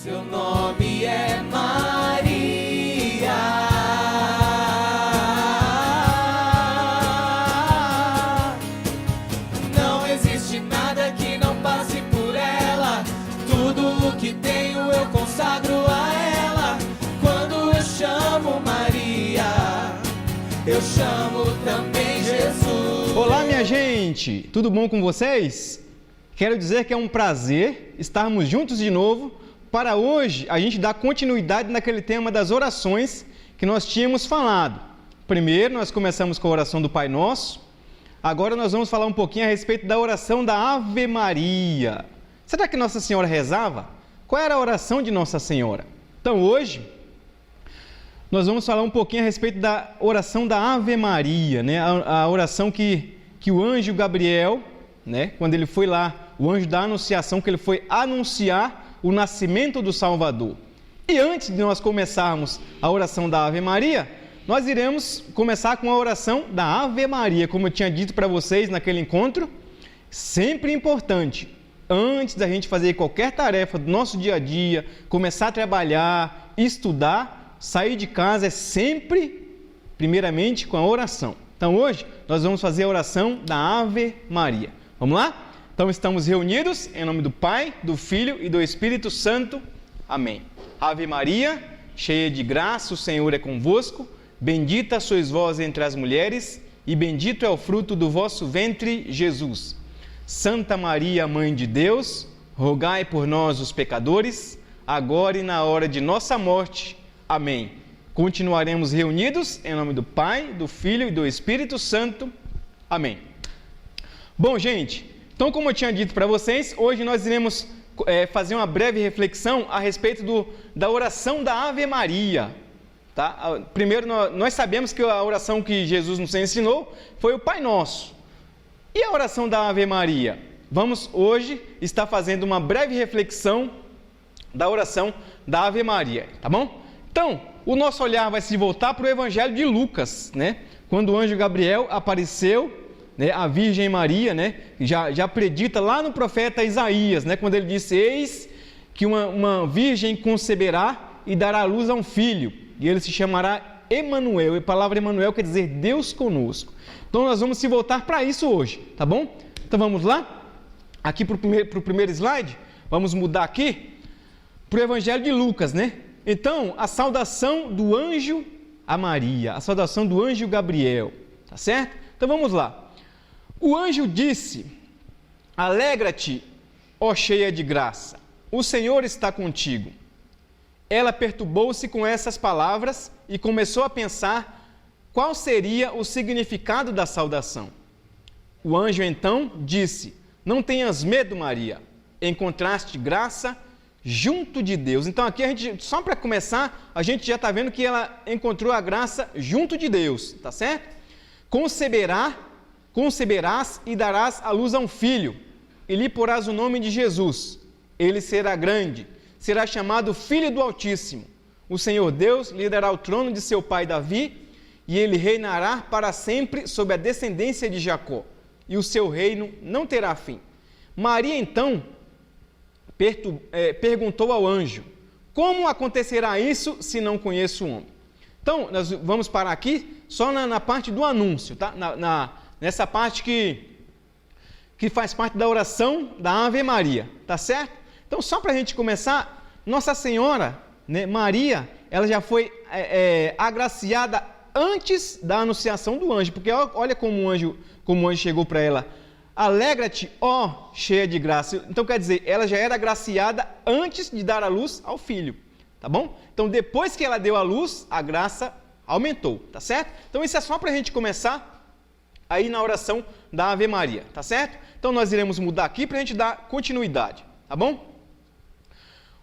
Seu nome é Maria. Não existe nada que não passe por ela. Tudo o que tenho eu consagro a ela. Quando eu chamo Maria, eu chamo também Jesus. Olá, minha gente! Tudo bom com vocês? Quero dizer que é um prazer estarmos juntos de novo para hoje a gente dar continuidade naquele tema das orações que nós tínhamos falado. Primeiro, nós começamos com a oração do Pai Nosso. Agora nós vamos falar um pouquinho a respeito da oração da Ave Maria. Será que Nossa Senhora rezava? Qual era a oração de Nossa Senhora? Então, hoje, nós vamos falar um pouquinho a respeito da oração da Ave Maria, né? A oração que o anjo Gabriel, né? Quando ele foi lá, o anjo da Anunciação, que ele foi anunciar o nascimento do Salvador. E antes de nós começarmos a oração da Ave Maria, nós iremos começar com a oração da Ave Maria, como eu tinha dito para vocês naquele encontro, sempre importante, antes da gente fazer qualquer tarefa do nosso dia a dia, começar a trabalhar, estudar, sair de casa, é sempre, primeiramente, com a oração. Então hoje nós vamos fazer a oração da Ave Maria. Vamos lá? Então estamos reunidos em nome do Pai, do Filho e do Espírito Santo. Amém. Ave Maria, cheia de graça, o Senhor é convosco. Bendita sois vós entre as mulheres e bendito é o fruto do vosso ventre, Jesus. Santa Maria, Mãe de Deus, rogai por nós os pecadores, agora e na hora de nossa morte. Amém. Continuaremos reunidos em nome do Pai, do Filho e do Espírito Santo. Amém. Bom, gente, então como eu tinha dito para vocês, hoje nós iremos fazer uma breve reflexão a respeito da oração da Ave Maria. Tá? Primeiro, nós sabemos que a oração que Jesus nos ensinou foi o Pai Nosso. E a oração da Ave Maria? Vamos hoje estar fazendo uma breve reflexão da oração da Ave Maria, tá bom? Então, o nosso olhar vai se voltar para o Evangelho de Lucas, né? Quando o anjo Gabriel apareceu, né, a Virgem Maria, né, já predita lá no profeta Isaías, né, quando ele disse: eis que uma virgem conceberá e dará à luz a um filho, e ele se chamará Emanuel, e a palavra Emanuel quer dizer Deus conosco. Então nós vamos se voltar para isso hoje, tá bom? Então vamos lá? Aqui para o primeiro slide, vamos mudar aqui para o Evangelho de Lucas, né? Então, a saudação do anjo a Maria, a saudação do anjo Gabriel, tá certo? Então vamos lá. O anjo disse: alegra-te, ó cheia de graça, o Senhor está contigo. Ela perturbou-se com essas palavras e começou a pensar qual seria o significado da saudação. O anjo então disse: não tenhas medo, Maria, encontraste graça junto de Deus. Então aqui só para começar, a gente já está vendo que ela encontrou a graça junto de Deus, tá certo? Conceberás e darás à luz a um filho, e lhe porás o nome de Jesus. Ele será grande, será chamado Filho do Altíssimo. O Senhor Deus lhe dará o trono de seu pai Davi, e ele reinará para sempre sobre a descendência de Jacó, e o seu reino não terá fim. Maria então perguntou ao anjo: como acontecerá isso se não conheço o homem? Então, nós vamos parar aqui só na parte do anúncio, tá? Nessa parte que faz parte da oração da Ave Maria, tá certo? Então, só para a gente começar, Nossa Senhora, né, Maria, ela já foi agraciada antes da anunciação do anjo, porque olha como o anjo chegou para ela: alegra-te, ó cheia de graça. Então, quer dizer, ela já era agraciada antes de dar a luz ao filho, tá bom? Então, depois que ela deu a luz, a graça aumentou, tá certo? Então, isso é só para a gente começar aí na oração da Ave Maria, tá certo? Então, nós iremos mudar aqui para a gente dar continuidade, tá bom?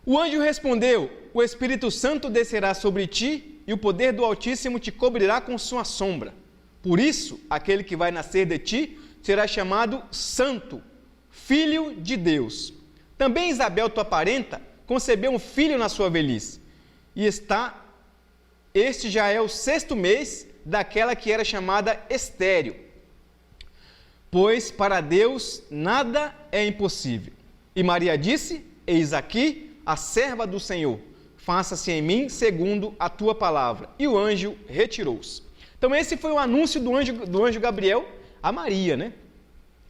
O anjo respondeu: o Espírito Santo descerá sobre ti e o poder do Altíssimo te cobrirá com sua sombra. Por isso, aquele que vai nascer de ti será chamado Santo, Filho de Deus. Também Isabel, tua parenta, concebeu um filho na sua velhice, e este já é o 6º mês daquela que era chamada estéril, pois para Deus nada é impossível. E Maria disse: eis aqui a serva do Senhor, faça-se em mim segundo a tua palavra. E o anjo retirou-se. Então esse foi o anúncio do anjo Gabriel a Maria, né?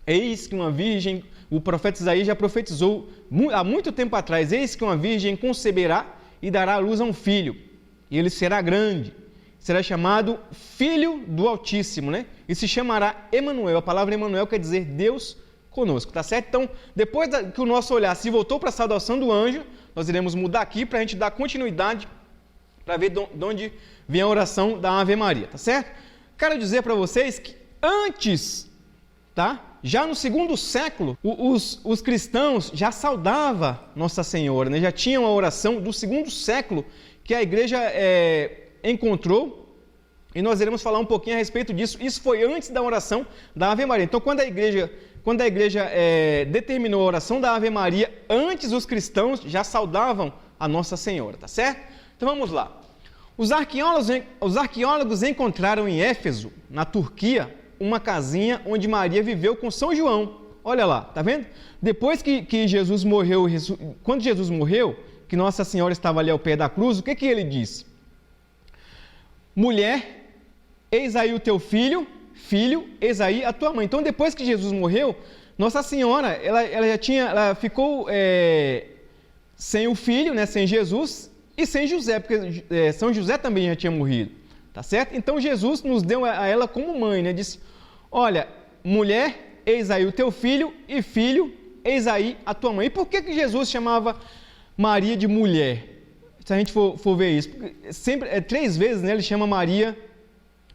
Eis que uma virgem, o profeta Isaías já profetizou há muito tempo atrás, eis que uma virgem conceberá e dará à luz a um filho, e ele será grande, será chamado Filho do Altíssimo, né? E se chamará Emanuel. A palavra Emanuel quer dizer Deus conosco, tá certo? Então, depois que o nosso olhar se voltou para a saudação do anjo, nós iremos mudar aqui para a gente dar continuidade, para ver de onde vem a oração da Ave Maria, tá certo? Quero dizer para vocês que antes, tá? Já no segundo século, os cristãos já saudavam Nossa Senhora, né? Já tinham a oração do segundo século que a igreja encontrou, e nós iremos falar um pouquinho a respeito disso. Isso foi antes da oração da Ave Maria. Então, quando a igreja determinou a oração da Ave Maria, antes os cristãos já saudavam a Nossa Senhora, tá certo? Então vamos lá. Os arqueólogos encontraram em Éfeso, na Turquia, uma casinha onde Maria viveu com São João. Olha lá, tá vendo? Depois que Jesus morreu, quando Jesus morreu, que Nossa Senhora estava ali ao pé da cruz, o que ele disse? Mulher, eis aí o teu filho, eis aí a tua mãe. Então, depois que Jesus morreu, Nossa Senhora, ela ficou sem o filho, né, sem Jesus, e sem José, porque São José também já tinha morrido, tá certo? Então, Jesus nos deu a ela como mãe, né? Disse, olha, mulher, eis aí o teu filho, e filho, eis aí a tua mãe. E por que Jesus chamava Maria de mulher? Se a gente for ver isso, sempre, 3 vezes, né, ele chama Maria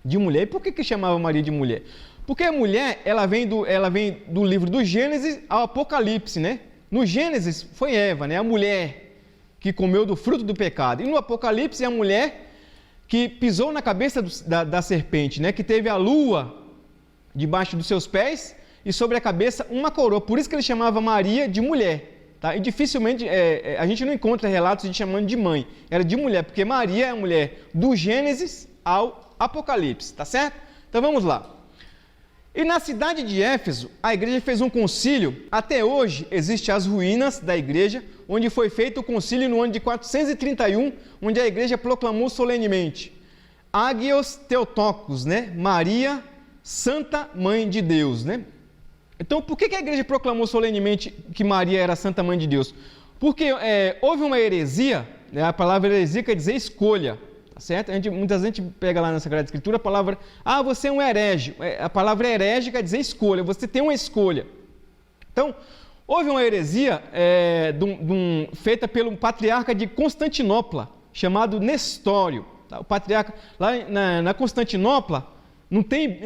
de mulher. E por que chamava Maria de mulher? Porque a mulher, ela vem do livro do Gênesis ao Apocalipse, né? No Gênesis foi Eva, né, a mulher que comeu do fruto do pecado. E no Apocalipse é a mulher que pisou na cabeça da serpente, né, que teve a lua debaixo dos seus pés e sobre a cabeça uma coroa. Por isso que ele chamava Maria de mulher. Tá? E dificilmente a gente não encontra relatos de chamando de mãe. Era de mulher, porque Maria é a mulher do Gênesis ao Apocalipse. Tá certo? Então vamos lá. E na cidade de Éfeso, a igreja fez um concílio. Até hoje, existem as ruínas da igreja, onde foi feito o concílio no ano de 431, onde a igreja proclamou solenemente Agios Theotokos, né? Maria, Santa Mãe de Deus, né? Então, por que a igreja proclamou solenemente que Maria era a Santa Mãe de Deus? Porque houve uma heresia, né? A palavra heresia quer dizer escolha. Certo? Muitas vezes a gente pega lá na Sagrada Escritura a palavra, você é um herege. A palavra herege quer dizer escolha, você tem uma escolha. Então, houve uma heresia feita pelo patriarca de Constantinopla, chamado Nestório. Tá? O patriarca, lá na Constantinopla, não tem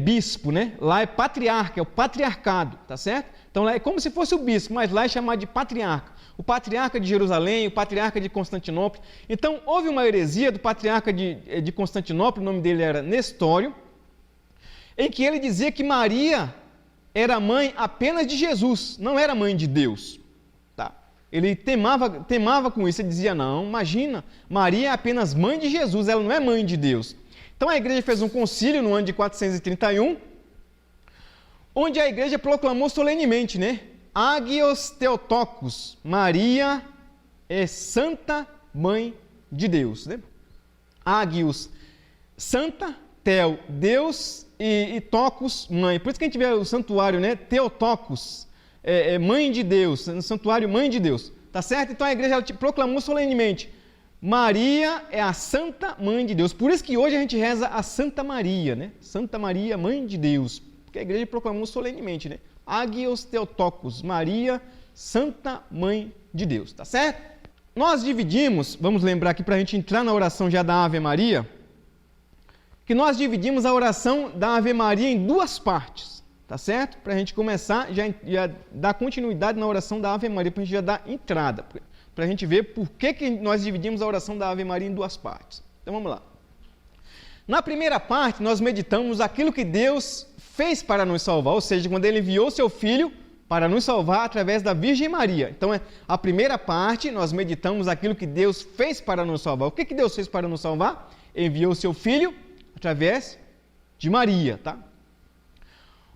bispo, né? Lá é patriarca, é o patriarcado, tá certo? Então lá é como se fosse o bispo, mas lá é chamado de patriarca. O patriarca de Jerusalém, o patriarca de Constantinopla. Então, houve uma heresia do patriarca de Constantinopla, o nome dele era Nestório, em que ele dizia que Maria era mãe apenas de Jesus, não era mãe de Deus. Tá? Ele temava com isso, ele dizia, não, imagina, Maria é apenas mãe de Jesus, ela não é mãe de Deus. Então, a igreja fez um concílio no ano de 431, onde a igreja proclamou solenemente, né? Agios Theotokos, Maria é Santa Mãe de Deus, né? Agios, Santa, Theo, Deus e Tocos, mãe. Por isso que a gente vê o santuário, né? Theotokos, Mãe de Deus, no santuário Mãe de Deus, tá certo? Então a igreja proclamou solenemente, Maria é a Santa Mãe de Deus. Por isso que hoje a gente reza a Santa Maria, né? Santa Maria, Mãe de Deus, porque a igreja proclamou solenemente, né? Agios Theotokos, Maria, Santa Mãe de Deus, tá certo? Nós dividimos, vamos lembrar aqui para a gente entrar na oração já da Ave Maria, que nós dividimos a oração da Ave Maria em 2 partes, tá certo? Para a gente começar, já dar continuidade na oração da Ave Maria, para a gente já dar entrada, para a gente ver por que nós dividimos a oração da Ave Maria em 2 partes. Então vamos lá. Na primeira parte, nós meditamos aquilo que Deus fez para nos salvar, ou seja, quando Ele enviou seu Filho para nos salvar através da Virgem Maria. Então, a primeira parte, nós meditamos aquilo que Deus fez para nos salvar. O que Deus fez para nos salvar? Enviou seu Filho através de Maria, tá?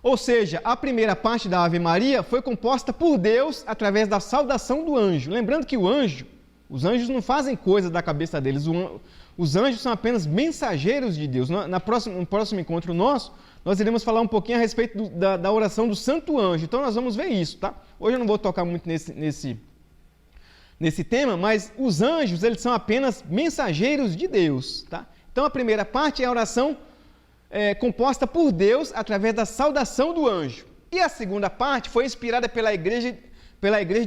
Ou seja, a primeira parte da Ave Maria foi composta por Deus através da saudação do anjo. Lembrando que os anjos não fazem coisa da cabeça deles, os anjos são apenas mensageiros de Deus. No próximo encontro nosso, nós iremos falar um pouquinho a respeito da oração do Santo Anjo. Então nós vamos ver isso, tá? Hoje eu não vou tocar muito nesse tema, mas os anjos, eles são apenas mensageiros de Deus, tá? Então a primeira parte é a oração composta por Deus através da saudação do anjo. E a segunda parte foi inspirada pela igreja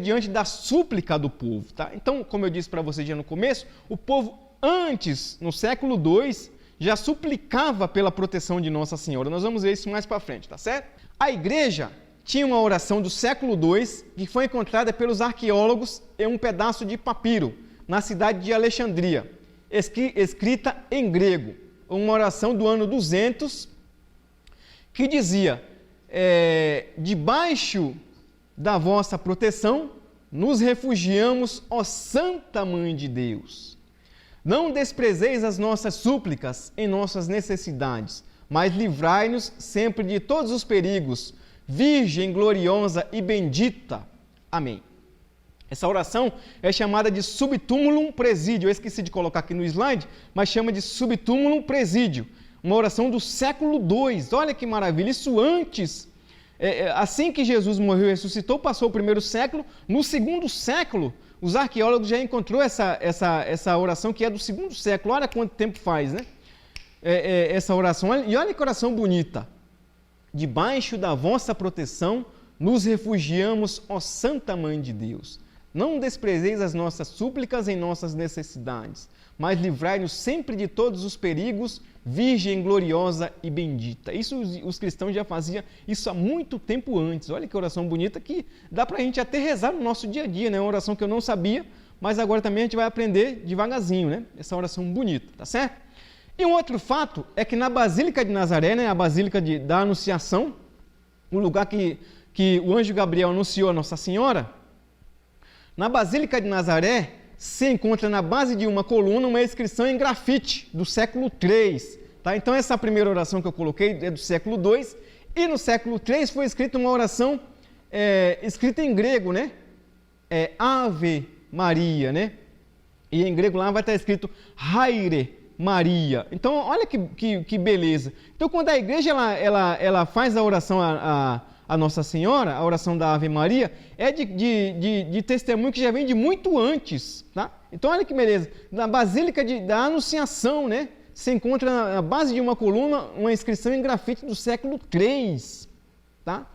diante da súplica do povo, tá? Então, como eu disse para vocês já no começo, o povo antes, no século II, já suplicava pela proteção de Nossa Senhora. Nós vamos ver isso mais para frente, tá certo? A igreja tinha uma oração do século II que foi encontrada pelos arqueólogos em um pedaço de papiro, na cidade de Alexandria, escrita em grego. Uma oração do ano 200, que dizia, debaixo da vossa proteção, nos refugiamos, ó Santa Mãe de Deus. Não desprezeis as nossas súplicas em nossas necessidades, mas livrai-nos sempre de todos os perigos, Virgem gloriosa e bendita. Amém. Essa oração é chamada de subtúmulum presídio. Eu esqueci de colocar aqui no slide, mas chama de subtúmulum presídio. Uma oração do século II. Olha que maravilha. Isso antes, assim que Jesus morreu e ressuscitou, passou o primeiro século. No segundo século, os arqueólogos já encontrou essa oração que é do segundo século. Olha quanto tempo faz, né? Essa oração. E olha que oração bonita. Debaixo da vossa proteção, nos refugiamos, ó Santa Mãe de Deus. Não desprezeis as nossas súplicas em nossas necessidades, mas livrai-nos sempre de todos os perigos, Virgem gloriosa e bendita. Isso os cristãos já faziam isso há muito tempo antes. Olha que oração bonita que dá para a gente até rezar no nosso dia a dia, né? Uma oração que eu não sabia, mas agora também a gente vai aprender devagarzinho, né? Essa oração bonita, tá certo? E um outro fato é que na Basílica de Nazaré, né, a Basílica da Anunciação, o lugar que o anjo Gabriel anunciou a Nossa Senhora, na Basílica de Nazaré se encontra na base de uma coluna uma inscrição em grafite do século III. Tá? Então essa primeira oração que eu coloquei é do século II, e no século III foi escrita uma oração escrita em grego, né? Ave Maria, né? E em grego lá vai estar escrito Haire Maria. Então, olha que beleza. Então, quando a igreja ela faz a oração a Nossa Senhora, a oração da Ave Maria, é de testemunho que já vem de muito antes, tá? Então, olha que beleza. Na Basílica da Anunciação, né, se encontra na base de uma coluna uma inscrição em grafite do século III, tá?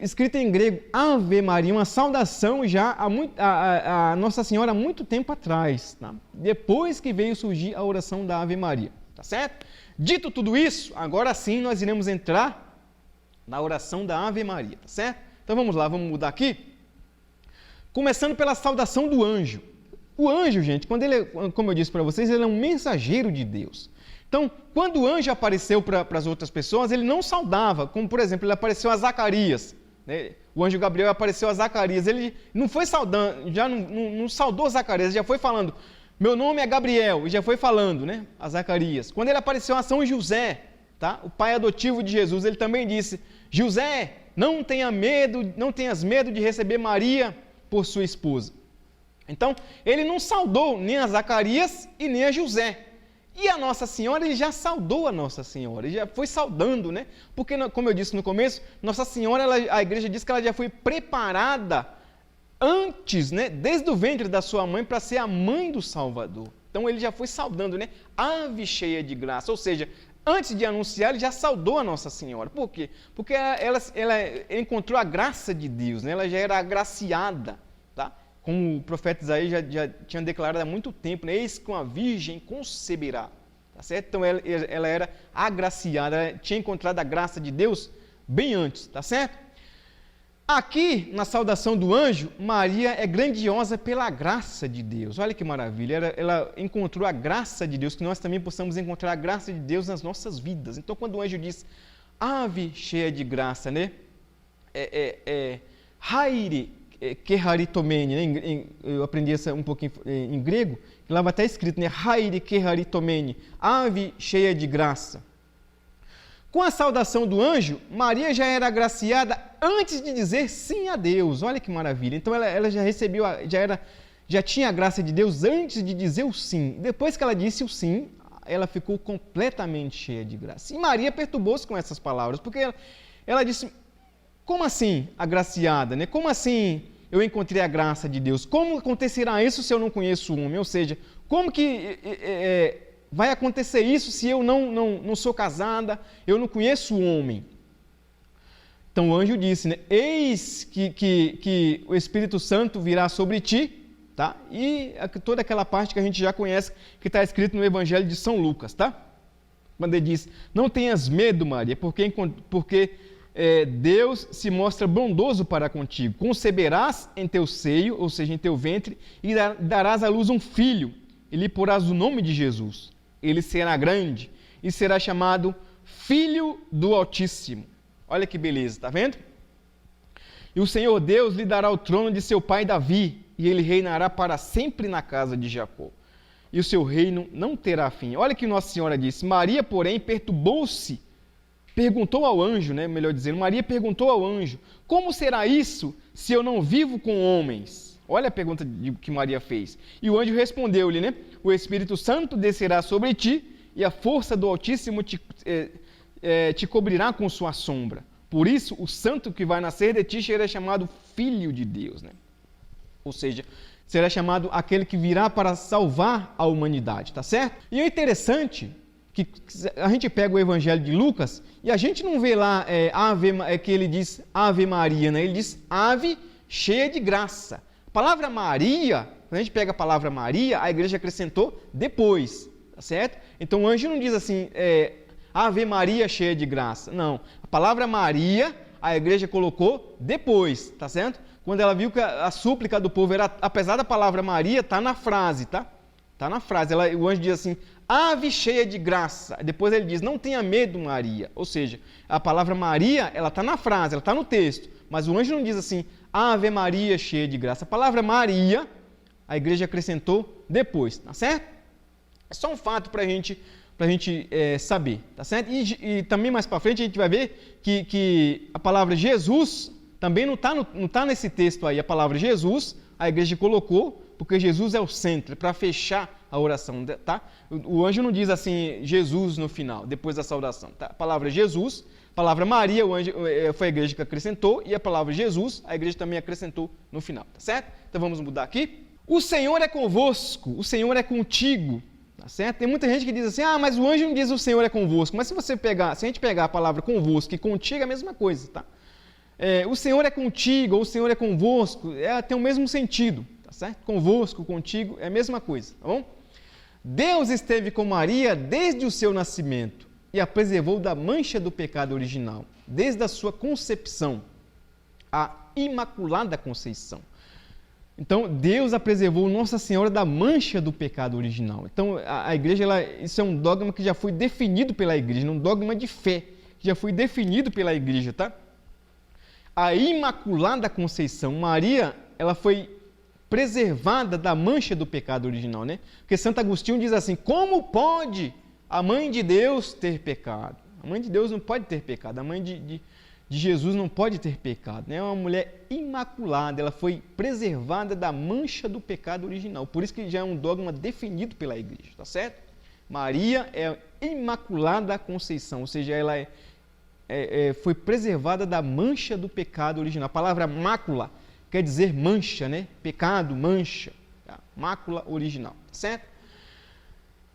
Escrita em grego, Ave Maria, uma saudação já a Nossa Senhora há muito tempo atrás, tá? Depois que veio surgir a oração da Ave Maria, tá certo? Dito tudo isso, agora sim nós iremos entrar na oração da Ave Maria, tá certo? Então vamos lá, vamos mudar aqui. Começando pela saudação do anjo. O anjo, gente, como eu disse para vocês, ele é um mensageiro de Deus. Então, quando o anjo apareceu para as outras pessoas, ele não saudava, como por exemplo, ele apareceu a Zacarias, né? O anjo Gabriel apareceu a Zacarias, ele não foi saudando, já não saudou Zacarias, já foi falando, meu nome é Gabriel, e já foi falando, né, a Zacarias. Quando ele apareceu a São José, tá? O pai adotivo de Jesus, ele também disse, José, não tenhas medo de receber Maria por sua esposa. Então, ele não saudou nem a Zacarias e nem a José. E a Nossa Senhora, ele já saudou a Nossa Senhora, ele já foi saudando, né? Porque, como eu disse no começo, Nossa Senhora, a igreja diz que ela já foi preparada antes, né? Desde o ventre da sua mãe para ser a mãe do Salvador. Então, ele já foi saudando, né? Ave cheia de graça, ou seja, antes de anunciar, ele já saudou a Nossa Senhora. Por quê? Porque ela encontrou a graça de Deus, né? Ela já era agraciada, tá? Como o profeta Isaías já tinha declarado há muito tempo, né? Eis que uma virgem conceberá, tá certo? Então ela era agraciada, ela tinha encontrado a graça de Deus bem antes, tá certo? Aqui, na saudação do anjo, Maria é grandiosa pela graça de Deus. Olha que maravilha, ela encontrou a graça de Deus, que nós também possamos encontrar a graça de Deus nas nossas vidas. Então, quando o anjo diz, ave cheia de graça, né? Haire, Keharitomene, né? Eu aprendi um pouquinho em grego, que lá vai estar escrito, né? Haire Keharitomene, ave cheia de graça. Com a saudação do anjo, Maria já era agraciada antes de dizer sim a Deus. Olha que maravilha. Então ela já recebeu, já tinha a graça de Deus antes de dizer o sim. Depois que ela disse o sim, ela ficou completamente cheia de graça. E Maria perturbou-se com essas palavras, porque ela disse, como assim agraciada? Né? Como assim eu encontrei a graça de Deus? Como acontecerá isso se eu não conheço o homem? Ou seja, como que vai acontecer isso se eu não sou casada, eu não conheço o homem? Então o anjo disse, né? Eis que o Espírito Santo virá sobre ti, tá? E toda aquela parte que a gente já conhece, que está escrito no Evangelho de São Lucas, tá? Quando ele diz, não tenhas medo, Maria, porque Deus se mostra bondoso para contigo. Conceberás em teu seio, ou seja, em teu ventre, e darás à luz um filho, e lhe porás o nome de Jesus. Ele será grande e será chamado Filho do Altíssimo. Olha que beleza, tá vendo? E o Senhor Deus lhe dará o trono de seu pai Davi, e ele reinará para sempre na casa de Jacó. E o seu reino não terá fim. Olha o que Nossa Senhora disse. Maria, porém, perturbou-se, perguntou ao anjo, né? Melhor dizendo, Maria perguntou ao anjo, como será isso se eu não vivo com homens? Olha a pergunta que Maria fez. E o anjo respondeu-lhe, né? O Espírito Santo descerá sobre ti e a força do Altíssimo te cobrirá com sua sombra. Por isso, o santo que vai nascer de ti será chamado Filho de Deus, né? Ou seja, será chamado aquele que virá para salvar a humanidade, tá certo? E é interessante que a gente pega o Evangelho de Lucas e a gente não vê lá que ele diz Ave Maria, né? Ele diz Ave cheia de graça. A palavra Maria, quando a gente pega a palavra Maria, a igreja acrescentou depois, tá certo? Então o anjo não diz assim, Ave Maria cheia de graça. Não, a palavra Maria, a igreja colocou depois, tá certo? Quando ela viu que a súplica do povo era, apesar da palavra Maria, está na frase, tá? Está na frase. O anjo diz assim, Ave cheia de graça. Depois ele diz, não tenha medo, Maria. Ou seja, a palavra Maria, ela está na frase, ela está no texto. Mas o anjo não diz assim, Ave Maria cheia de graça. A palavra Maria, a igreja acrescentou depois, tá certo? É só um fato para a gente saber, tá certo? E também mais para frente a gente vai ver que a palavra Jesus também não tá nesse texto aí. A palavra Jesus, a igreja colocou, porque Jesus é o centro, para fechar a oração, tá? O anjo não diz assim, Jesus no final, depois da saudação, tá? A palavra Jesus, a palavra Maria, o anjo, foi a igreja que acrescentou, e a palavra Jesus, a igreja também acrescentou no final, tá certo? Então vamos mudar aqui. O Senhor é convosco, o Senhor é contigo, tá certo? Tem muita gente que diz assim, mas o anjo não diz o Senhor é convosco, mas se a gente pegar a palavra convosco e contigo é a mesma coisa, tá? O Senhor é contigo, ou o Senhor é convosco, tem o mesmo sentido, tá certo? Convosco, contigo, é a mesma coisa, tá bom? Deus esteve com Maria desde o seu nascimento e a preservou da mancha do pecado original, desde a sua concepção, a Imaculada Conceição. Então, Deus a preservou, Nossa Senhora, da mancha do pecado original. Então, a igreja, isso é um dogma que já foi definido pela igreja, um dogma de fé, que já foi definido pela igreja, tá? A Imaculada Conceição, Maria, ela foi preservada da mancha do pecado original, né? Porque Santo Agostinho diz assim, como pode a mãe de Deus ter pecado? A mãe de Deus não pode ter pecado, a mãe de Jesus não pode ter pecado, né? É uma mulher imaculada, ela foi preservada da mancha do pecado original, por isso que já é um dogma definido pela igreja, tá certo? Maria é Imaculada Conceição, ou seja, ela foi preservada da mancha do pecado original. A palavra mácula quer dizer mancha, né? Pecado, mancha. Tá? Mácula original, certo?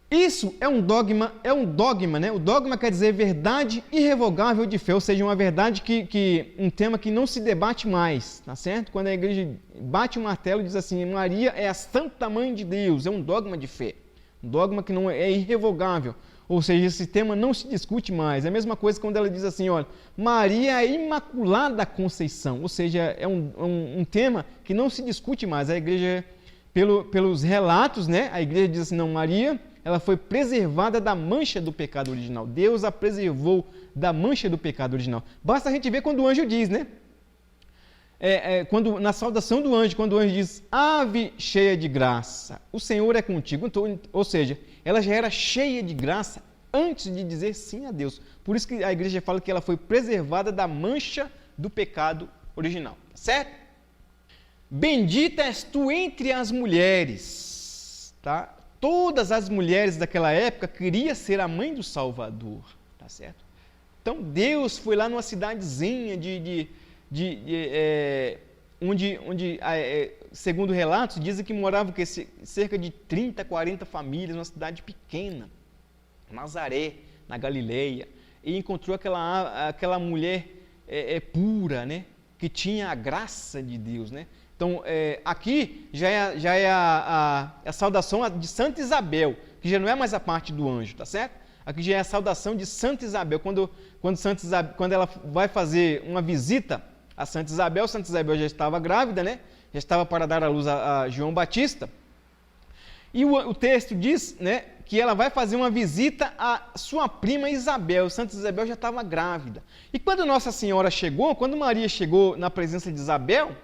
Isso é um dogma, né? O dogma quer dizer verdade irrevogável de fé, ou seja, uma verdade um tema que não se debate mais, tá certo? Quando a igreja bate o martelo e diz assim, Maria é a Santa Mãe de Deus, é um dogma de fé. Um dogma que não é irrevogável. Ou seja, esse tema não se discute mais. É a mesma coisa quando ela diz assim, olha, Maria é Imaculada Conceição. Ou seja, é um tema que não se discute mais. A igreja, pelos relatos, né, a igreja diz assim, não, Maria, ela foi preservada da mancha do pecado original. Deus a preservou da mancha do pecado original. Basta a gente ver quando o anjo diz, né? Na saudação do anjo, quando o anjo diz, Ave cheia de graça, o Senhor é contigo. Então, ou seja, ela já era cheia de graça antes de dizer sim a Deus. Por isso que a igreja fala que ela foi preservada da mancha do pecado original, certo? Bendita és tu entre as mulheres, tá? Todas as mulheres daquela época queriam ser a mãe do Salvador, tá certo? Então Deus foi lá numa cidadezinha onde segundo relatos, dizem que moravam cerca de 30, 40 famílias, uma cidade pequena, Nazaré, na Galileia, e encontrou aquela mulher pura, né? Que tinha a graça de Deus, né? Então, aqui já é a saudação de Santa Isabel, que já não é mais a parte do anjo, tá certo? Aqui já é a saudação de Santa Isabel. Quando ela vai fazer uma visita a Santa Isabel já estava grávida, né? Já estava para dar à luz a João Batista. E o texto diz, né, que ela vai fazer uma visita à sua prima Isabel. Santa Isabel já estava grávida. E quando Nossa Senhora chegou, quando Maria chegou na presença de Isabel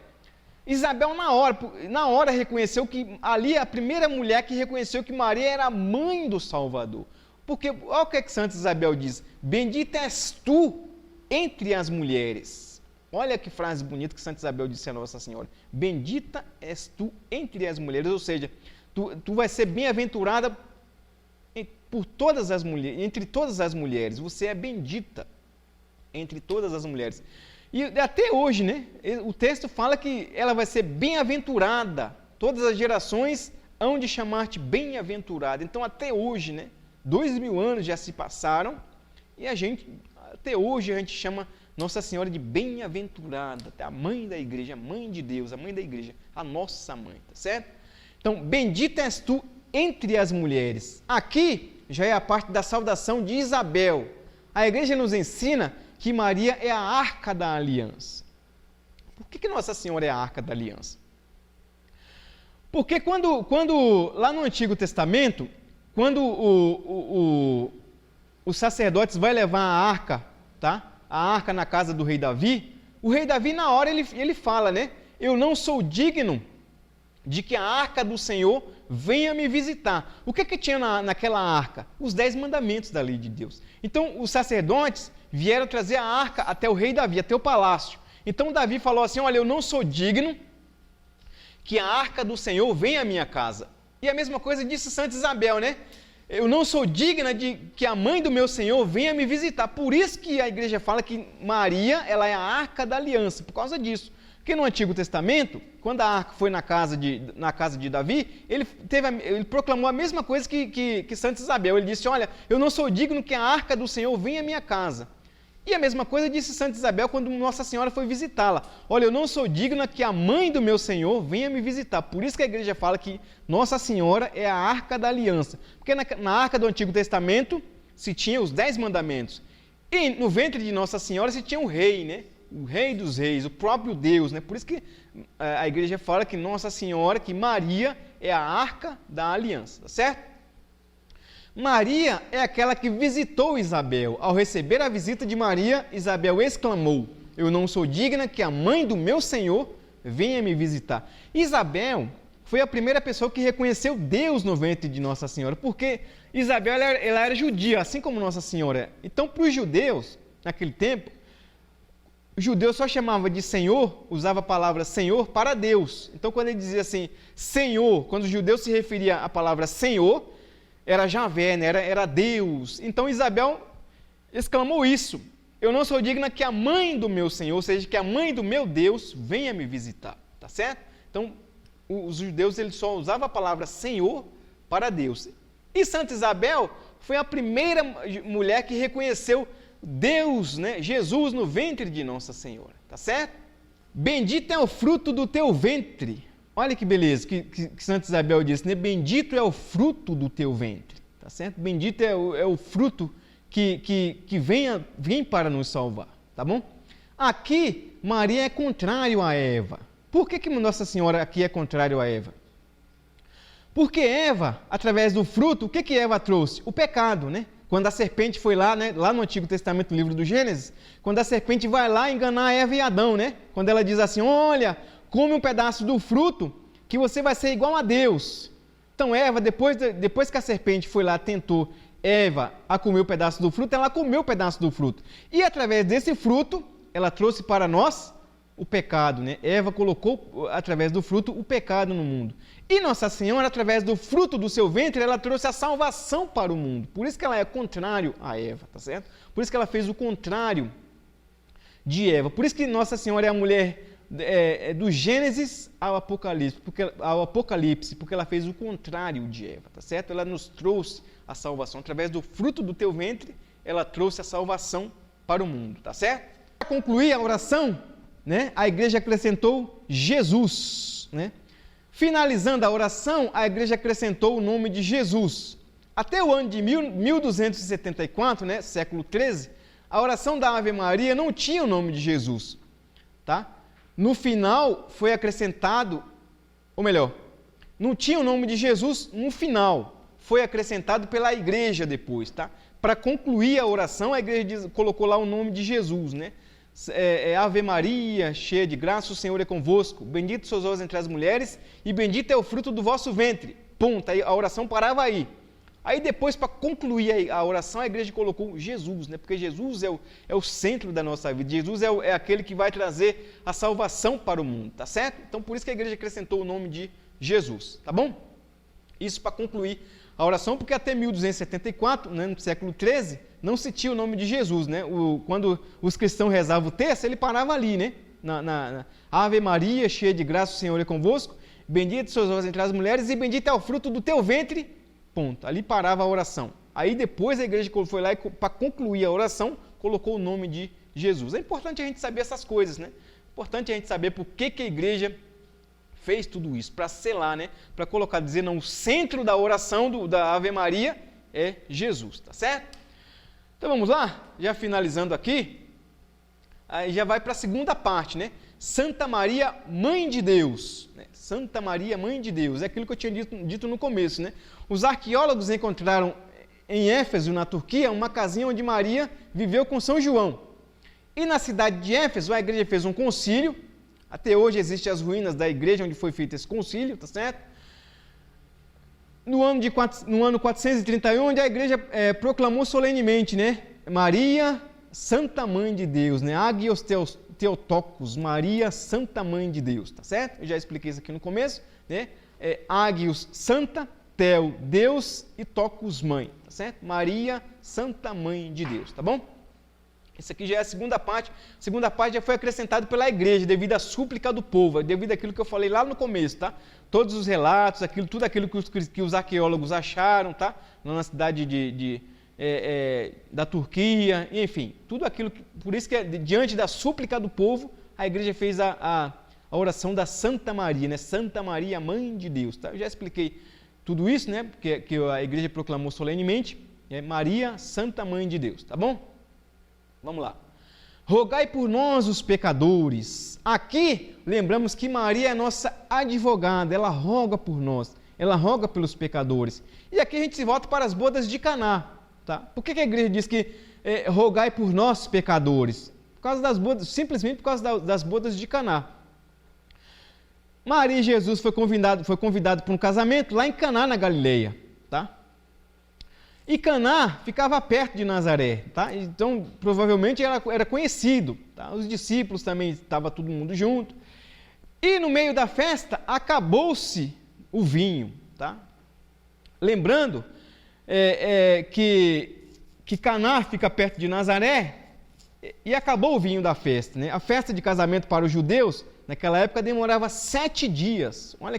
na hora reconheceu que ali é a primeira mulher que reconheceu que Maria era a mãe do Salvador. Porque, olha o que Santa Isabel diz: bendita és tu entre as mulheres. Olha que frase bonita que Santa Isabel disse a Nossa Senhora. Bendita és tu entre as mulheres, ou seja, tu vai ser bem-aventurada por todas as mulheres, entre todas as mulheres. Você é bendita entre todas as mulheres. E até hoje, né? O texto fala que ela vai ser bem-aventurada. Todas as gerações hão de chamar-te bem-aventurada. Então, até hoje, né? 2000 anos já se passaram e até hoje a gente chama Nossa Senhora de bem-aventurada, a mãe da igreja, a mãe de Deus, a mãe da igreja, a nossa mãe, tá certo? Então, bendita és tu entre as mulheres. Aqui já é a parte da saudação de Isabel. A igreja nos ensina que Maria é a arca da aliança. Por que Nossa Senhora é a arca da aliança? Porque quando lá no Antigo Testamento, quando os sacerdotes vão levar a arca, tá? A arca na casa do rei Davi, o rei Davi na hora ele fala, né? Eu não sou digno de que a arca do Senhor venha me visitar. O que tinha naquela arca? Os 10 mandamentos da lei de Deus. Então, os sacerdotes vieram trazer a arca até o rei Davi, até o palácio. Então, Davi falou assim, olha, eu não sou digno que a arca do Senhor venha à minha casa. E a mesma coisa disse Santa Isabel, né? Eu não sou digna de que a mãe do meu Senhor venha me visitar. Por isso que a igreja fala que Maria, ela é a arca da aliança, por causa disso. Porque no Antigo Testamento, quando a arca foi na casa de Davi, ele proclamou a mesma coisa que Santa Isabel. Ele disse, olha, eu não sou digno que a arca do Senhor venha à minha casa. E a mesma coisa disse Santa Isabel quando Nossa Senhora foi visitá-la. Olha, eu não sou digna que a mãe do meu Senhor venha me visitar. Por isso que a igreja fala que Nossa Senhora é a arca da aliança. Porque na arca do Antigo Testamento se tinha os 10 mandamentos. E no ventre de Nossa Senhora se tinha o rei, né? O rei dos reis, o próprio Deus, né? Por isso que a igreja fala que Nossa Senhora, que Maria é a arca da aliança, tá certo? Maria é aquela que visitou Isabel. Ao receber a visita de Maria, Isabel exclamou, eu não sou digna que a mãe do meu Senhor venha me visitar. Isabel foi a primeira pessoa que reconheceu Deus no ventre de Nossa Senhora, porque Isabel ela era judia, assim como Nossa Senhora. Então, para os judeus, naquele tempo, o judeu só chamava de Senhor, usava a palavra Senhor para Deus. Então, quando ele dizia assim, Senhor, quando o judeu se referia à palavra Senhor, era Javé, né? Era Deus. Então, Isabel exclamou isso. Eu não sou digna que a mãe do meu Senhor, ou seja, que a mãe do meu Deus venha me visitar. Tá certo? Então, os judeus eles só usavam a palavra Senhor para Deus. E Santa Isabel foi a primeira mulher que reconheceu Deus, né? Jesus no ventre de Nossa Senhora, tá certo? Bendito é o fruto do teu ventre. Olha que beleza que Santa Isabel disse, né? Bendito é o fruto do teu ventre, tá certo? Bendito é o fruto que vem para nos salvar, tá bom? Aqui, Maria é contrário a Eva. Por que Nossa Senhora aqui é contrário a Eva? Porque Eva, através do fruto, o que Eva trouxe? O pecado, né? Quando a serpente foi lá, né, lá no Antigo Testamento, no livro do Gênesis, quando a serpente vai lá enganar Eva e Adão, né? Quando ela diz assim, olha, come um pedaço do fruto que você vai ser igual a Deus. Então Eva, depois que a serpente foi lá, tentou Eva a comer o pedaço do fruto, ela comeu o pedaço do fruto. E através desse fruto, ela trouxe para nós o pecado, né? Eva colocou, através do fruto, o pecado no mundo. E Nossa Senhora, através do fruto do seu ventre, ela trouxe a salvação para o mundo. Por isso que ela é contrário a Eva, tá certo? Por isso que ela fez o contrário de Eva. Por isso que Nossa Senhora é a mulher do Gênesis ao Apocalipse, porque ela fez o contrário de Eva, tá certo? Ela nos trouxe a salvação. Através do fruto do teu ventre, ela trouxe a salvação para o mundo, tá certo? Para concluir a oração, né, a igreja acrescentou Jesus, né? Finalizando a oração, a igreja acrescentou o nome de Jesus. Até o ano de 1274, né, século XIII, a oração da Ave Maria não tinha o nome de Jesus, tá? No final foi acrescentado, ou melhor, não tinha o nome de Jesus no final, foi acrescentado pela igreja depois, tá? Para concluir a oração, a igreja colocou lá o nome de Jesus, né? Ave Maria, cheia de graça, o Senhor é convosco, bendito sois vós entre as mulheres e bendito é o fruto do vosso ventre. Ponto, aí a oração parava aí. Aí depois, para concluir a oração, a igreja colocou Jesus, né? Porque Jesus é o centro da nossa vida, Jesus é aquele que vai trazer a salvação para o mundo, tá certo? Então por isso que a igreja acrescentou o nome de Jesus, tá bom? Isso para concluir a oração, porque até 1274, né, no século XIII, não se tinha o nome de Jesus, né? Quando os cristãos rezavam o texto, ele parava ali, né? Na Ave Maria, cheia de graça, o Senhor é convosco, bendito sois vós entre as mulheres e bendito é o fruto do teu ventre, ponto. Ali parava a oração. Aí depois a igreja foi lá e, para concluir a oração, colocou o nome de Jesus. É importante a gente saber essas coisas, né? Importante a gente saber por que a igreja fez tudo isso, para selar, né? Para colocar, dizer, não, o centro da oração da Ave Maria é Jesus, tá certo? Então vamos lá, já finalizando aqui, aí já vai para a segunda parte, né? Santa Maria, Mãe de Deus, né? Santa Maria, Mãe de Deus, é aquilo que eu tinha dito no começo, né? Os arqueólogos encontraram em Éfeso, na Turquia, uma casinha onde Maria viveu com São João. E na cidade de Éfeso, a igreja fez um concílio. Até hoje existem as ruínas da igreja onde foi feito esse concílio, tá certo? No ano 431, onde a igreja proclamou solenemente, né? Maria, Santa Mãe de Deus, né? Agios Theotokos, Maria, Santa Mãe de Deus, tá certo? Eu já expliquei isso aqui no começo, né? Agios, Santa, Theo, Deus e Tocos, Mãe, tá certo? Maria, Santa Mãe de Deus, tá bom? Isso aqui já é a segunda parte. A segunda parte já foi acrescentada pela igreja, devido à súplica do povo, devido àquilo que eu falei lá no começo, tá? Todos os relatos, tudo aquilo que os arqueólogos acharam, tá? Na cidade da Turquia, enfim, tudo aquilo. Por isso que, diante da súplica do povo, a igreja fez a oração da Santa Maria, né? Santa Maria, Mãe de Deus, tá? Eu já expliquei tudo isso, né? Que a igreja proclamou solenemente, Maria, Santa Mãe de Deus, tá bom? Vamos lá. Rogai por nós, os pecadores. Aqui, lembramos que Maria é nossa advogada, ela roga por nós, ela roga pelos pecadores. E aqui a gente se volta para as bodas de Caná, tá? Por que a igreja diz que rogai por nós, pecadores? Por causa das bodas, simplesmente por causa das bodas de Caná. Maria e Jesus foi convidado para um casamento lá em Caná, na Galileia, tá? E Caná ficava perto de Nazaré, tá? Então, provavelmente era conhecido, tá? Os discípulos também, estava todo mundo junto. E no meio da festa, acabou-se o vinho, tá? Lembrando que Caná fica perto de Nazaré e acabou o vinho da festa, né? A festa de casamento para os judeus, naquela época, demorava 7 dias. Olha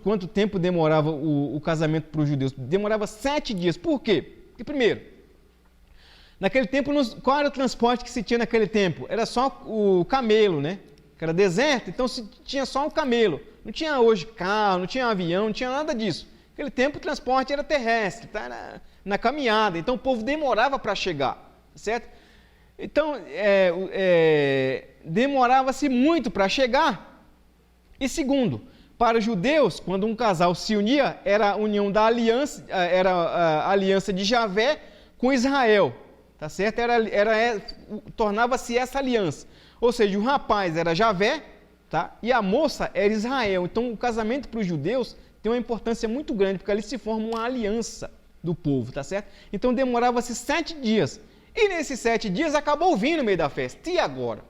quanto tempo demorava o casamento para os judeus? Demorava 7 dias. Por quê? Porque, primeiro, naquele tempo, qual era o transporte que se tinha naquele tempo? Era só o camelo, né? Que era deserto, então se tinha só o camelo. Não tinha hoje carro, não tinha avião, não tinha nada disso. Naquele tempo o transporte era terrestre, tá? Era na caminhada, então o povo demorava para chegar, certo? Então, demorava-se muito para chegar. E segundo, para os judeus, quando um casal se unia, era a união da aliança, era a aliança de Javé com Israel, tá certo? Tornava-se essa aliança. Ou seja, o rapaz era Javé, tá? E a moça era Israel. Então, o casamento para os judeus tem uma importância muito grande, porque ali se forma uma aliança, do povo, tá certo? Então demorava-se 7 dias. E nesses 7 dias acabou o vinho no meio da festa. E agora?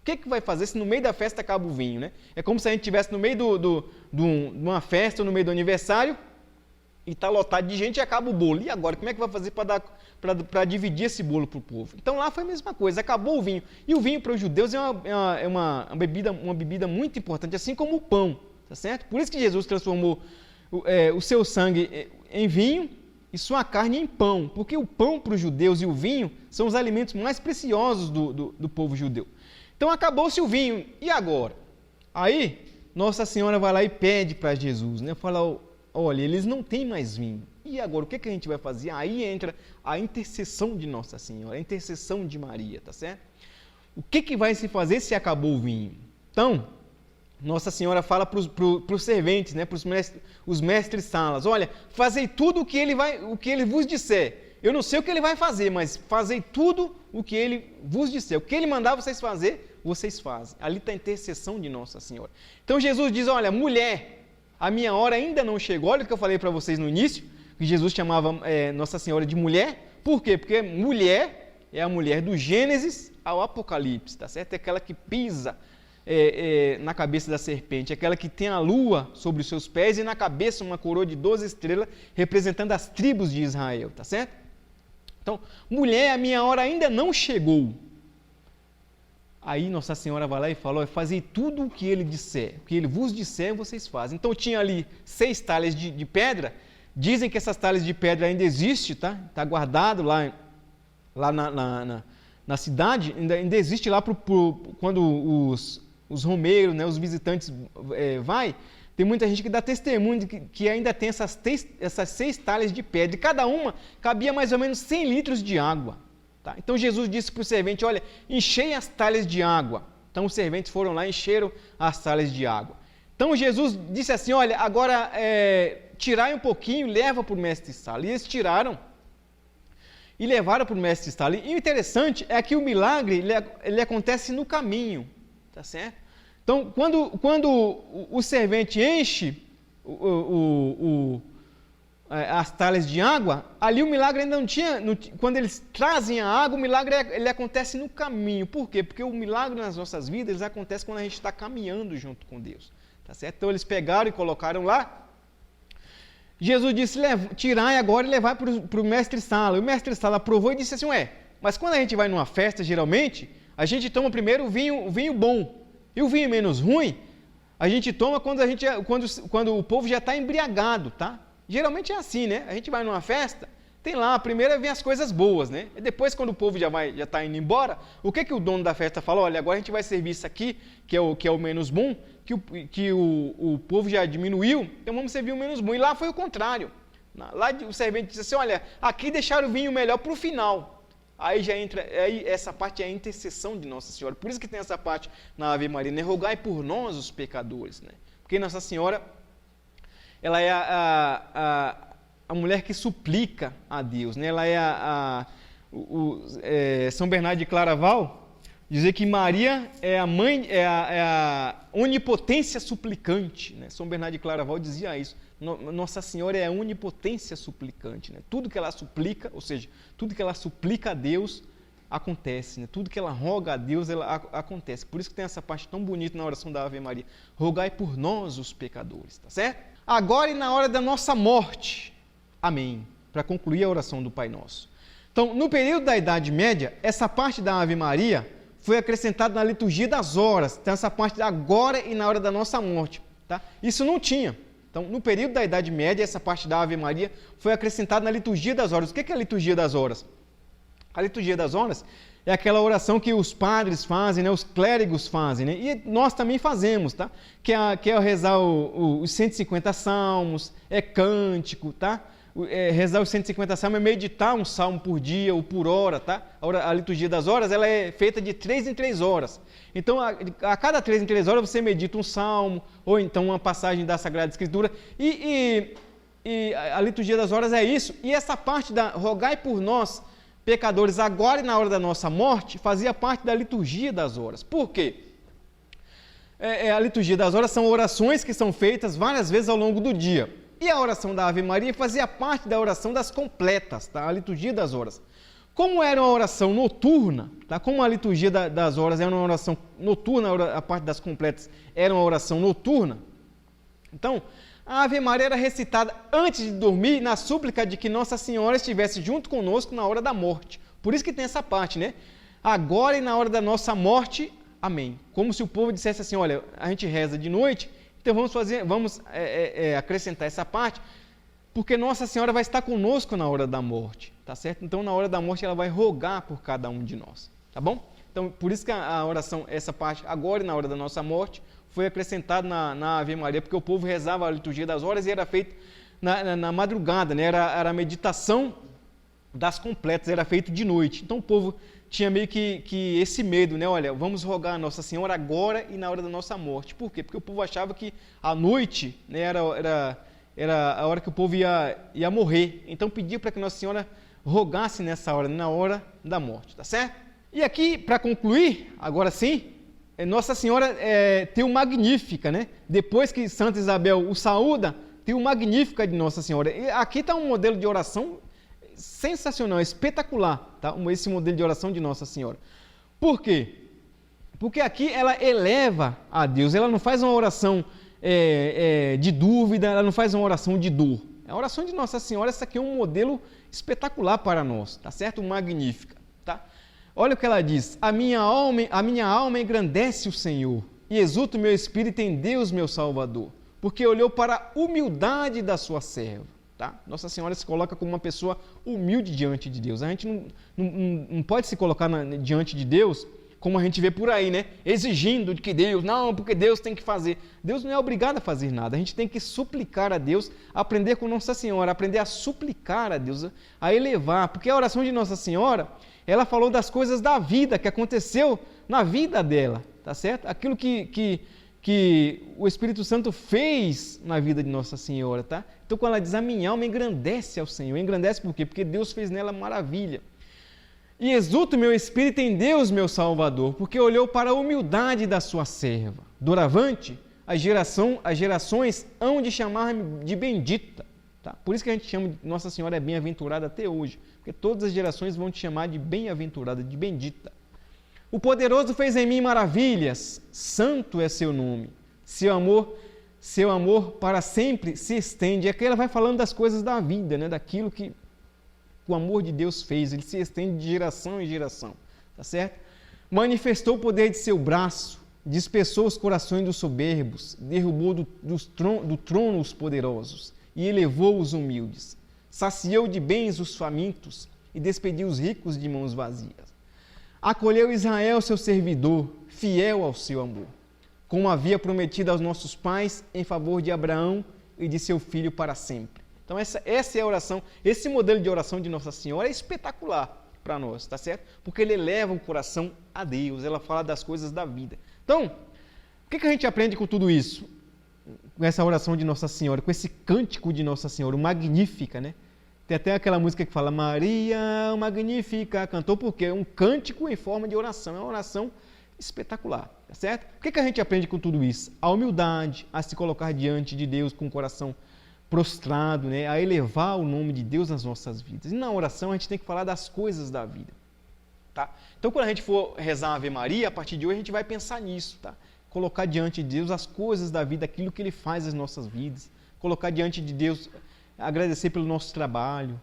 O que vai fazer se no meio da festa acaba o vinho, né? É como se a gente estivesse no meio de uma festa, no meio do aniversário, e está lotado de gente e acaba o bolo. E agora? Como é que vai fazer para dividir esse bolo para o povo? Então lá foi a mesma coisa, acabou o vinho. E o vinho para os judeus é uma bebida muito importante, assim como o pão, tá certo? Por isso que Jesus transformou o seu sangue em vinho e sua carne em pão, porque o pão para os judeus e o vinho são os alimentos mais preciosos do povo judeu. Então acabou-se o vinho, e agora? Aí Nossa Senhora vai lá e pede para Jesus, né? Fala, olha, eles não têm mais vinho, e agora o que a gente vai fazer? Aí entra a intercessão de Nossa Senhora, a intercessão de Maria, tá certo? O que vai se fazer se acabou o vinho? Então, Nossa Senhora fala para os serventes, né, para os mestres salas, olha, fazei tudo o que ele vos disser. Eu não sei o que ele vai fazer, mas fazei tudo o que ele vos disser. O que ele mandar vocês fazer, vocês fazem. Ali está a intercessão de Nossa Senhora. Então Jesus diz, olha, mulher, a minha hora ainda não chegou. Olha o que eu falei para vocês no início, que Jesus chamava Nossa Senhora de mulher. Por quê? Porque mulher é a mulher do Gênesis ao Apocalipse, tá certo? É aquela que pisa na cabeça da serpente, aquela que tem a lua sobre os seus pés e na cabeça uma coroa de 12 estrelas, representando as tribos de Israel, tá certo? Então, mulher, a minha hora ainda não chegou. Aí Nossa Senhora vai lá e fala, fazei tudo o que ele disser, o que ele vos disser, vocês fazem. Então tinha ali 6 talhas de pedra, dizem que essas talhas de pedra ainda existem, tá? Está guardado lá na cidade, ainda existe lá quando os romeiros, né, os visitantes tem muita gente que dá testemunho de que ainda tem essas 6 talhas de pedra, e cada uma cabia mais ou menos 100 litros de água. Tá? Então Jesus disse para o servente, olha, enchei as talhas de água. Então os serventes foram lá e encheram as talhas de água. Então Jesus disse assim, olha, agora tirai um pouquinho, leva para o mestre-sala. E eles tiraram e levaram para o mestre-sala. E o interessante é que o milagre ele acontece no caminho, tá certo? Então, quando o servente enche as talhas de água, ali o milagre ainda não tinha. Quando eles trazem a água, o milagre ele acontece no caminho. Por quê? Porque o milagre nas nossas vidas acontece quando a gente está caminhando junto com Deus. Tá certo? Então eles pegaram e colocaram lá. Jesus disse, tirai agora e levai para o mestre-sala. O mestre-sala provou e disse assim, mas quando a gente vai numa festa, geralmente, a gente toma primeiro o vinho bom. E o vinho menos ruim, a gente toma quando o povo já está embriagado, tá? Geralmente é assim, né? A gente vai numa festa, tem lá, primeiro vem as coisas boas, né? E depois, quando o povo já está indo embora, o que o dono da festa fala? Olha, agora a gente vai servir isso aqui, que é o menos bom, que o povo já diminuiu, então vamos servir o menos bom. E lá foi o contrário. Lá o servente disse assim, olha, aqui deixaram o vinho melhor para o final. Aí já entra, essa parte é a intercessão de Nossa Senhora. Por isso que tem essa parte na Ave Maria, né? Rogai por nós, os pecadores, né? Porque Nossa Senhora, ela é a mulher que suplica a Deus, né? Ela é São Bernardo de Claraval dizer que Maria é a mãe, é a onipotência suplicante, né? São Bernardo de Claraval dizia isso. Nossa Senhora é a onipotência suplicante, né? Tudo que ela suplica, ou seja, tudo que ela suplica a Deus, acontece, né? Tudo que ela roga a Deus, acontece. Por isso que tem essa parte tão bonita na oração da Ave Maria. Rogai por nós, os pecadores, tá certo? Agora e na hora da nossa morte. Amém. Para concluir a oração do Pai Nosso. Então, no período da Idade Média, essa parte da Ave Maria foi acrescentada na liturgia das horas. Então, essa parte da agora e na hora da nossa morte, tá? Isso não tinha. Então, no período da Idade Média, essa parte da Ave Maria foi acrescentada na liturgia das horas. O que é a liturgia das horas? A liturgia das horas é aquela oração que os padres fazem, né? Os clérigos fazem, né? E nós também fazemos, tá? Que é rezar os 150 salmos, é cântico, tá? Rezar os 150 salmos é meditar um salmo por dia ou por hora, tá? A liturgia das horas, ela é feita de 3 em 3 horas. Então, a cada 3 em 3 horas você medita um salmo, ou então uma passagem da Sagrada Escritura, e a liturgia das horas é isso. E essa parte da rogai por nós, pecadores, agora e na hora da nossa morte, fazia parte da liturgia das horas. Por quê? A liturgia das horas são orações que são feitas várias vezes ao longo do dia. E a oração da Ave Maria fazia parte da oração das completas, tá? A liturgia das horas. Como era uma oração noturna, tá? Como a liturgia das horas era uma oração noturna, a parte das completas era uma oração noturna, então a Ave Maria era recitada antes de dormir na súplica de que Nossa Senhora estivesse junto conosco na hora da morte. Por isso que tem essa parte, né? Agora e na hora da nossa morte, amém. Como se o povo dissesse assim, olha, a gente reza de noite, então vamos acrescentar essa parte, porque Nossa Senhora vai estar conosco na hora da morte, tá certo? Então, na hora da morte, ela vai rogar por cada um de nós, tá bom? Então, por isso que a oração, essa parte, agora e na hora da nossa morte, foi acrescentada na Ave Maria, porque o povo rezava a liturgia das horas e era feito na madrugada, né? Era a meditação das completas, era feito de noite. Então, o povo tinha meio que esse medo, né? Olha, vamos rogar a Nossa Senhora agora e na hora da nossa morte. Por quê? Porque o povo achava que a noite, né, era a hora que o povo ia morrer. Então, pedia para que Nossa Senhora rogasse nessa hora, na hora da morte, tá certo? E aqui, para concluir, agora sim, Nossa Senhora tem o Magnífica, né? Depois que Santa Isabel o saúda, tem o Magnífica de Nossa Senhora. E aqui está um modelo de oração sensacional, espetacular, tá? Esse modelo de oração de Nossa Senhora. Por quê? Porque aqui ela eleva a Deus, ela não faz uma oração de dúvida, ela não faz uma oração de dor. A oração de Nossa Senhora, essa aqui é um modelo espetacular para nós, tá certo? Magnífica, tá? Olha o que ela diz: a minha alma engrandece o Senhor, e exulta o meu espírito em Deus, meu Salvador, porque olhou para a humildade da sua serva. Tá? Nossa Senhora se coloca como uma pessoa humilde diante de Deus. A gente não pode se colocar diante de Deus como a gente vê por aí, né? Exigindo de que Deus, não, porque Deus tem que fazer. Deus não é obrigado a fazer nada. A gente tem que suplicar a Deus, aprender com Nossa Senhora, aprender a suplicar a Deus, a elevar. Porque a oração de Nossa Senhora, ela falou das coisas da vida, que aconteceu na vida dela, tá certo? Aquilo que o Espírito Santo fez na vida de Nossa Senhora, tá? Então, quando ela diz, a minha alma engrandece ao Senhor, engrandece por quê? Porque Deus fez nela maravilha. E exulta o meu espírito em Deus, meu Salvador, porque olhou para a humildade da sua serva. Doravante, as gerações hão de chamar-me de bendita. Tá? Por isso que a gente chama de Nossa Senhora é bem-aventurada até hoje, porque todas as gerações vão te chamar de bem-aventurada, de bendita. O poderoso fez em mim maravilhas, santo é seu nome, seu amor para sempre se estende. Aqui ela vai falando das coisas da vida, né? Daquilo que o amor de Deus fez, ele se estende de geração em geração, tá certo? Manifestou o poder de seu braço, dispersou os corações dos soberbos, derrubou do trono os poderosos e elevou os humildes, saciou de bens os famintos e despediu os ricos de mãos vazias. Acolheu Israel, seu servidor, fiel ao seu amor, como havia prometido aos nossos pais em favor de Abraão e de seu filho para sempre. Então essa é a oração, esse modelo de oração de Nossa Senhora é espetacular para nós, tá certo? Porque ele eleva o coração a Deus, ela fala das coisas da vida. Então, o que a gente aprende com tudo isso? Com essa oração de Nossa Senhora, com esse cântico de Nossa Senhora, o Magnífica, né? Tem até aquela música que fala, Maria Magnífica, cantou porque é um cântico em forma de oração, é uma oração espetacular, tá certo? O que a gente aprende com tudo isso? A humildade, a se colocar diante de Deus com o coração prostrado, né? A elevar o nome de Deus nas nossas vidas. E na oração a gente tem que falar das coisas da vida, tá? Então quando a gente for rezar a Ave Maria, a partir de hoje a gente vai pensar nisso, tá? Colocar diante de Deus as coisas da vida, aquilo que Ele faz nas nossas vidas, colocar diante de Deus, agradecer pelo nosso trabalho,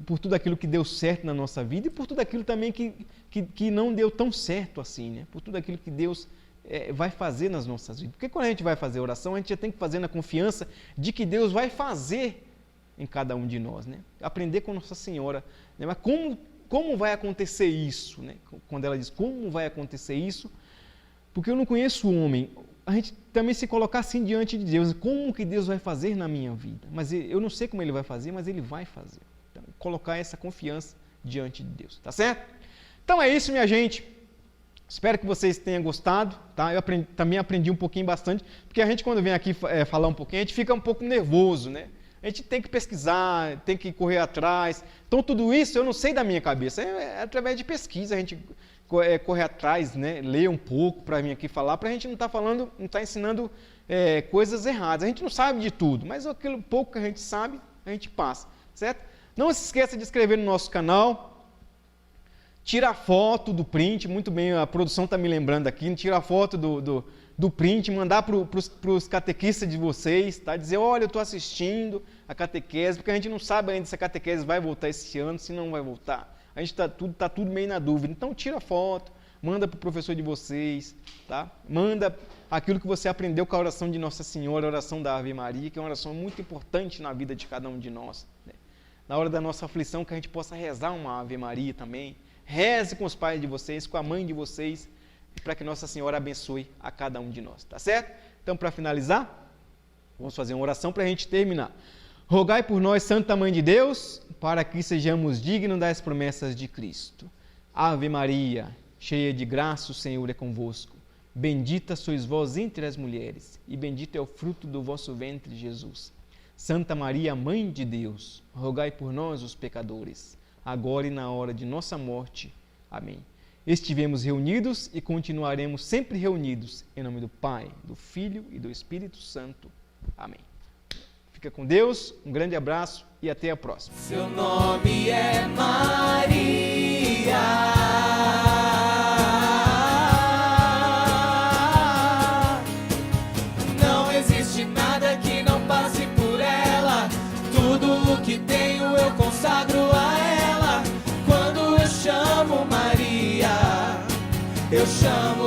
por tudo aquilo que deu certo na nossa vida e por tudo aquilo também que não deu tão certo assim, né? Por tudo aquilo que Deus vai fazer nas nossas vidas. Porque quando a gente vai fazer oração, a gente já tem que fazer na confiança de que Deus vai fazer em cada um de nós, né? Aprender com Nossa Senhora, né? Mas como vai acontecer isso, né? Quando ela diz como vai acontecer isso, porque eu não conheço o homem, a gente também se colocar assim diante de Deus, como que Deus vai fazer na minha vida? Mas eu não sei como Ele vai fazer, mas Ele vai fazer. Então, colocar essa confiança diante de Deus, tá certo? Então é isso, minha gente. Espero que vocês tenham gostado, tá? Eu também aprendi um pouquinho bastante, porque a gente quando vem aqui falar um pouquinho, a gente fica um pouco nervoso, né? A gente tem que pesquisar, tem que correr atrás. Então tudo isso eu não sei da minha cabeça, é através de pesquisa, a gente correr atrás, né? Ler um pouco para vir aqui falar, para a gente não estar falando, não estar ensinando coisas erradas. A gente não sabe de tudo, mas aquilo pouco que a gente sabe, a gente passa, certo? Não se esqueça de inscrever no nosso canal, tira a foto do print, muito bem, a produção está me lembrando aqui, tira a foto do print, mandar para os catequistas de vocês, tá? Dizer, olha, eu estou assistindo a catequese, porque a gente não sabe ainda se a catequese vai voltar esse ano, se não vai voltar. A gente está tudo meio na dúvida. Então, tira a foto, manda para o professor de vocês, tá? Manda aquilo que você aprendeu com a oração de Nossa Senhora, a oração da Ave Maria, que é uma oração muito importante na vida de cada um de nós, né? Na hora da nossa aflição, que a gente possa rezar uma Ave Maria também. Reze com os pais de vocês, com a mãe de vocês, para que Nossa Senhora abençoe a cada um de nós, tá certo? Então, para finalizar, vamos fazer uma oração para a gente terminar. Rogai por nós, Santa Mãe de Deus, para que sejamos dignos das promessas de Cristo. Ave Maria, cheia de graça, o Senhor é convosco. Bendita sois vós entre as mulheres, e bendito é o fruto do vosso ventre, Jesus. Santa Maria, Mãe de Deus, rogai por nós, os pecadores, agora e na hora de nossa morte. Amém. Estivemos reunidos e continuaremos sempre reunidos, em nome do Pai, do Filho e do Espírito Santo. Amém. Fica com Deus, um grande abraço e até a próxima. Seu nome é Maria. Não existe nada que não passe por ela. Tudo o que tenho eu consagro a ela. Quando eu chamo Maria, eu chamo